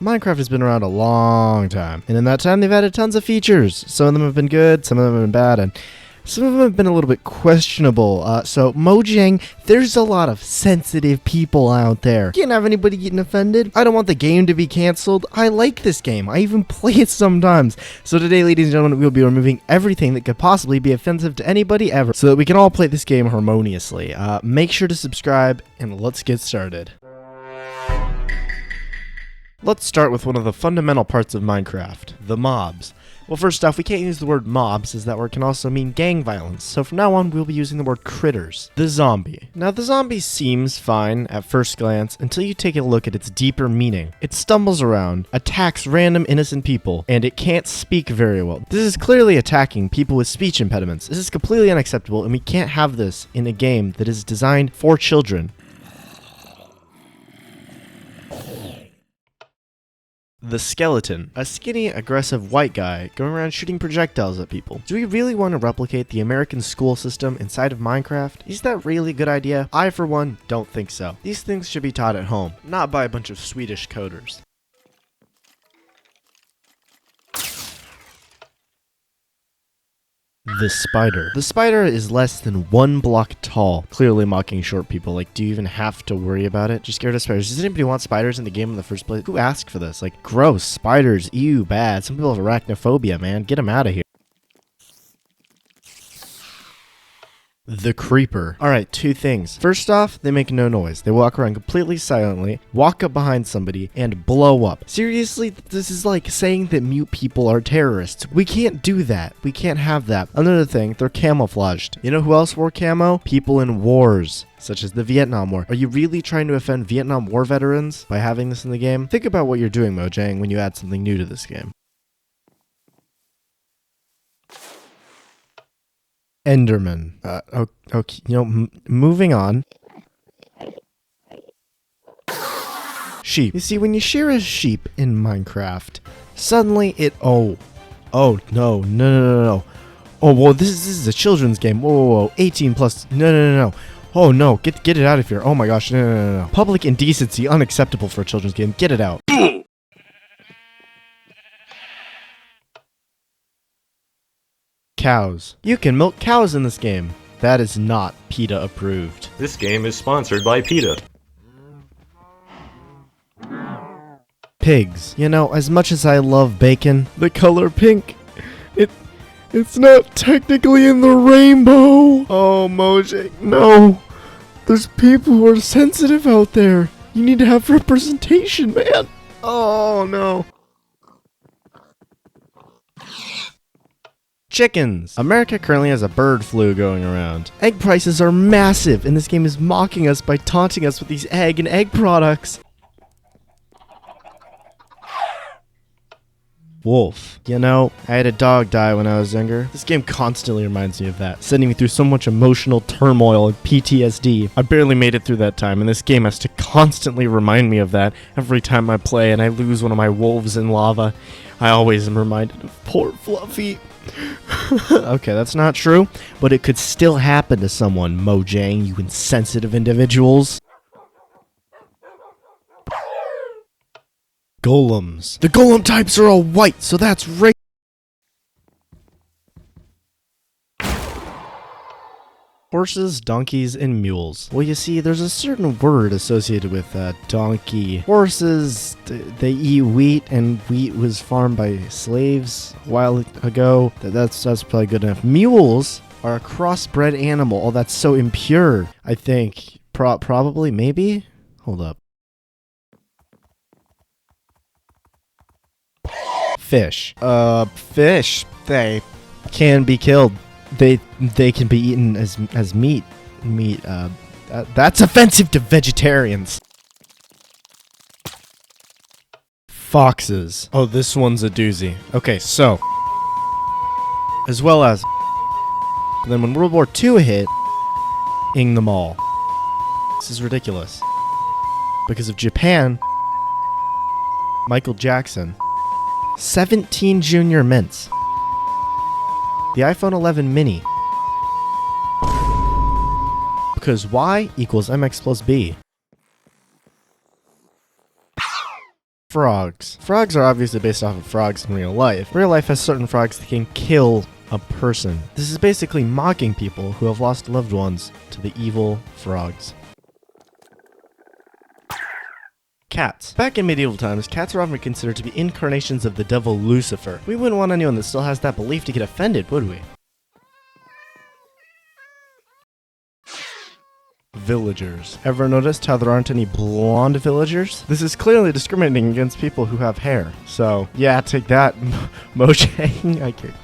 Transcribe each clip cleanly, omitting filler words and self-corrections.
Minecraft has been around a long time, and in that time they've added tons of features. Some of them have been good, some of them have been bad, and some of them have been a little bit questionable. So Mojang, there's a lot of sensitive people out there. Can't have anybody getting offended. I don't want the game to be canceled. I like this game. I even play it sometimes. So today, ladies and gentlemen, we'll be removing everything that could possibly be offensive to anybody ever, so that we can all play this game harmoniously. Make sure to subscribe, and let's get started. Let's start with one of the fundamental parts of Minecraft, the mobs. Well, first off, we can't use the word mobs, as that word can also mean gang violence, so from now on we'll be using the word critters. The zombie. Now, the zombie seems fine at first glance until you take a look at its deeper meaning. It stumbles around, attacks random innocent people, and it can't speak very well. This is clearly attacking people with speech impediments. This is completely unacceptable, and we can't have this in a game that is designed for children. The skeleton. A skinny, aggressive white guy going around shooting projectiles at people. Do we really want to replicate the American school system inside of Minecraft? Is that really a good idea? I, for one, don't think so. These things should be taught at home, not by a bunch of Swedish coders. The spider. The spider is less than 1 block tall, clearly mocking short people. Like, do you even have to worry about it? Just scared of spiders. Does anybody want spiders in the game in the first place? Who asked for this? Like, gross, spiders, ew, bad. Some people have arachnophobia, man. Get them out of here. The creeper. Alright, two things. First off, they make no noise. They walk around completely silently, walk up behind somebody, and blow up. Seriously, this is like saying that mute people are terrorists. We can't do that. We can't have that. Another thing, they're camouflaged. You know who else wore camo? People in wars, such as the Vietnam War. Are you really trying to offend Vietnam War veterans by having this in the game? Think about what you're doing, Mojang, when you add something new to this game. Enderman. Okay, moving on. Sheep. You see, when you shear a sheep in Minecraft, suddenly it, no. Oh, well, this is a children's game. Whoa, 18 plus, no. Oh, no, get it out of here. Oh my gosh, no. Public indecency, unacceptable for a children's game. Get it out. Cows. You can milk cows in this game. That is not PETA approved. This game is sponsored by PETA. Pigs. You know, as much as I love bacon, the color pink, it's not technically in the rainbow. Oh, Mojang, no. There's people who are sensitive out there. You need to have representation, man. Oh, no. Chickens. America currently has a bird flu going around. Egg prices are massive, and this game is mocking us by taunting us with these egg and egg products. Wolf. You know, I had a dog die when I was younger. This game constantly reminds me of that, sending me through so much emotional turmoil and PTSD. I barely made it through that time, and this game has to constantly remind me of that every time I play and I lose one of my wolves in lava. I always am reminded of poor Fluffy. Okay, that's not true, but it could still happen to someone, Mojang, you insensitive individuals. Golems. The golem types are all white, so that's racist. Horses, donkeys, and mules. Well, you see, there's a certain word associated with donkey. Horses, they eat wheat, and wheat was farmed by slaves a while ago. That's probably good enough. Mules are a crossbred animal. Oh, that's so impure, I think. Probably, maybe? Hold up. Fish. Fish. They can be killed. They can be eaten as meat. That's offensive to vegetarians. Foxes. Oh, this one's a doozy. Okay, so as well as then when World War II hit, ing them all. This is ridiculous. Because of Japan, Michael Jackson, 17 junior mints. The iPhone 11 mini. Because Y equals MX plus B. Frogs. Frogs are obviously based off of frogs in real life. Real life has certain frogs that can kill a person. This is basically mocking people who have lost loved ones to the evil frogs. Cats. Back in medieval times, cats are often considered to be incarnations of the devil Lucifer. We wouldn't want anyone that still has that belief to get offended, would we? Villagers. Ever noticed how there aren't any blonde villagers? This is clearly discriminating against people who have hair. So, yeah, take that, Mojang. I can't.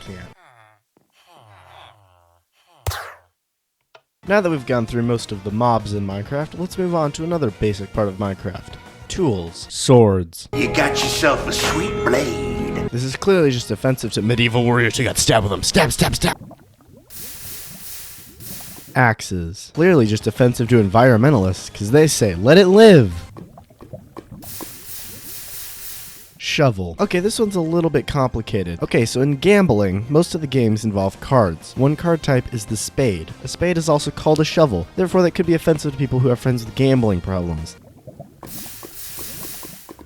Now that we've gone through most of the mobs in Minecraft, let's move on to another basic part of Minecraft. Tools. Swords. You got yourself a sweet blade. This is clearly just offensive to medieval warriors who got stabbed with them. Stab, stab, stab! Axes. Clearly just offensive to environmentalists, because they say, let it live! Shovel. Okay, this one's a little bit complicated. Okay, so in gambling, most of the games involve cards. One card type is the spade. A spade is also called a shovel. Therefore, that could be offensive to people who have friends with gambling problems.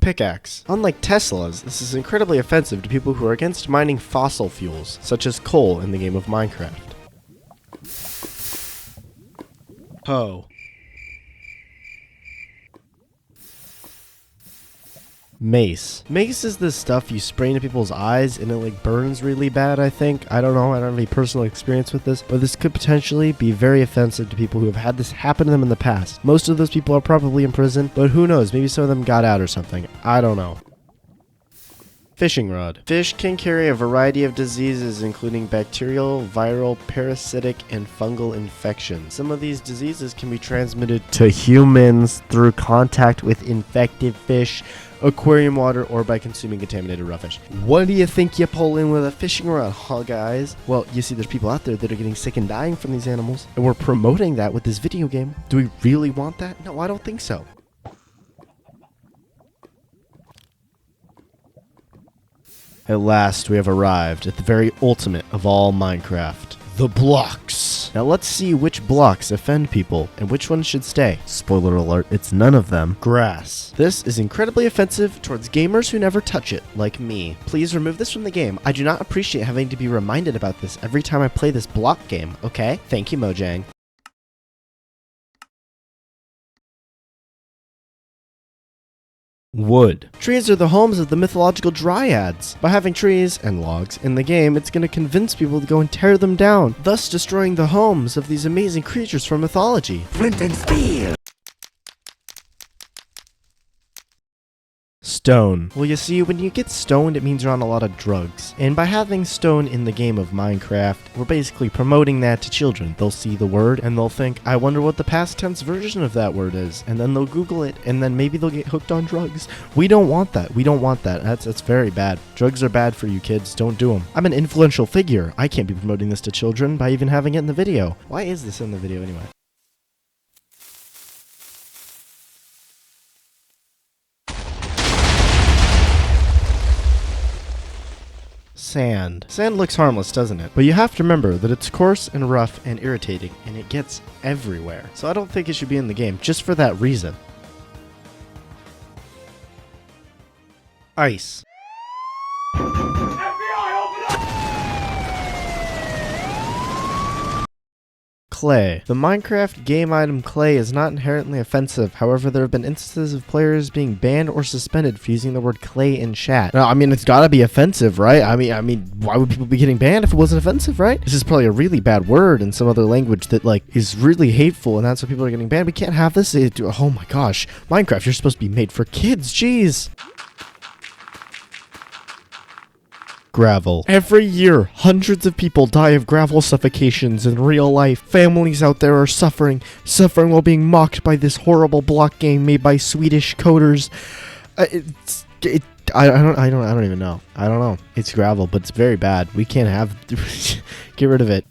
Pickaxe. Unlike Teslas, this is incredibly offensive to people who are against mining fossil fuels, such as coal in the game of Minecraft. Hoe. Mace. Mace is this stuff you spray into people's eyes and it like burns really bad, I think. I don't know, I don't have any personal experience with this, but this could potentially be very offensive to people who have had this happen to them in the past. Most of those people are probably in prison, but who knows, maybe some of them got out or something. I don't know. Fishing rod. Fish can carry a variety of diseases including bacterial, viral, parasitic, and fungal infections. Some of these diseases can be transmitted to humans through contact with infected fish, aquarium water, or by consuming contaminated raw fish. What do you think you pull in with a fishing rod, huh guys? Well, you see there's people out there that are getting sick and dying from these animals, and we're promoting that with this video game. Do we really want that? No, I don't think so. At last, we have arrived at the very ultimate of all Minecraft. The blocks. Now let's see which blocks offend people and which ones should stay. Spoiler alert, it's none of them. Grass. This is incredibly offensive towards gamers who never touch it, like me. Please remove this from the game. I do not appreciate having to be reminded about this every time I play this block game, okay? Thank you, Mojang. Wood. Trees are the homes of the mythological dryads. By having trees and logs in the game, it's going to convince people to go and tear them down, thus destroying the homes of these amazing creatures from mythology. Flint and steel. Stone. Well, you see, when you get stoned, it means you're on a lot of drugs. And by having stone in the game of Minecraft, we're basically promoting that to children. They'll see the word and they'll think, I wonder what the past tense version of that word is. And then they'll Google it and then maybe they'll get hooked on drugs. We don't want that. We don't want that. That's very bad. Drugs are bad for you kids. Don't do them. I'm an influential figure. I can't be promoting this to children by even having it in the video. Why is this in the video anyway? Sand. Sand looks harmless, doesn't it? But you have to remember that it's coarse and rough and irritating, and it gets everywhere. So I don't think it should be in the game, just for that reason. Ice. Clay. The Minecraft game item clay is not inherently offensive. However, there have been instances of players being banned or suspended for using the word clay in chat. Now, I mean, it's gotta be offensive, right? I mean, why would people be getting banned if it wasn't offensive, right? This is probably a really bad word in some other language that, like, is really hateful, and that's why people are getting banned. We can't have this. Oh my gosh. Minecraft, you're supposed to be made for kids. Jeez. Gravel. Every year, hundreds of people die of gravel suffocations in real life. Families out there are suffering while being mocked by this horrible block game made by Swedish coders. I don't even know. I don't know. It's gravel, but it's very bad. We can't have. Get rid of it.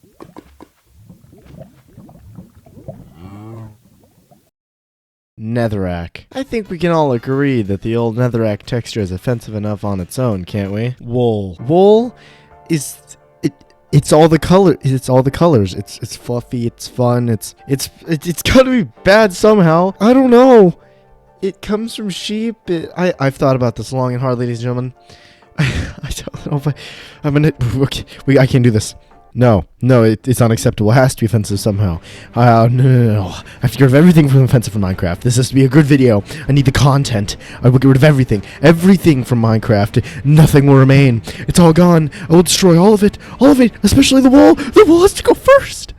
Netherrack. I think we can all agree that the old netherrack texture is offensive enough on its own, can't we? Wool. Wool is it's all the color. It's all the colors. It's fluffy. It's fun. It's gotta be bad somehow. I don't know. It comes from sheep. I've thought about this long and hard, ladies and gentlemen. I don't know if I'm gonna. Okay, I can't do this. No, it's unacceptable. It has to be offensive somehow. No. I have to get rid of everything from offensive from Minecraft. This has to be a good video. I need the content. I will get rid of everything. Everything from Minecraft. Nothing will remain. It's all gone. I will destroy all of it. All of it, especially the wall. The wall has to go first.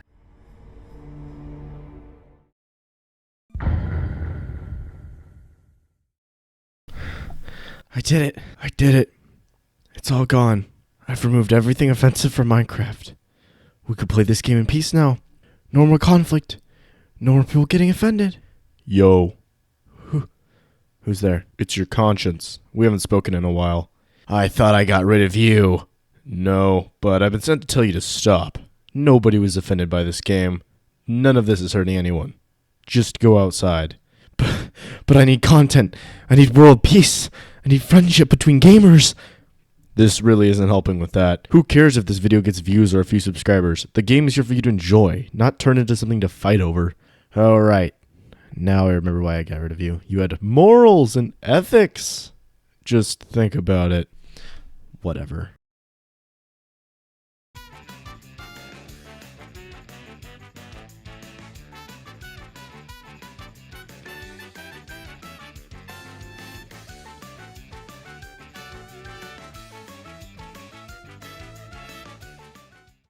I did it. It's all gone. I've removed everything offensive from Minecraft. We could play this game in peace now. No more conflict. No more people getting offended. Yo. Who's there? It's your conscience. We haven't spoken in a while. I thought I got rid of you. No, but I've been sent to tell you to stop. Nobody was offended by this game. None of this is hurting anyone. Just go outside. But I need content. I need world peace. I need friendship between gamers. This really isn't helping with that. Who cares if this video gets views or a few subscribers? The game is here for you to enjoy, not turn into something to fight over. Alright. Now I remember why I got rid of you. You had morals and ethics. Just think about it. Whatever.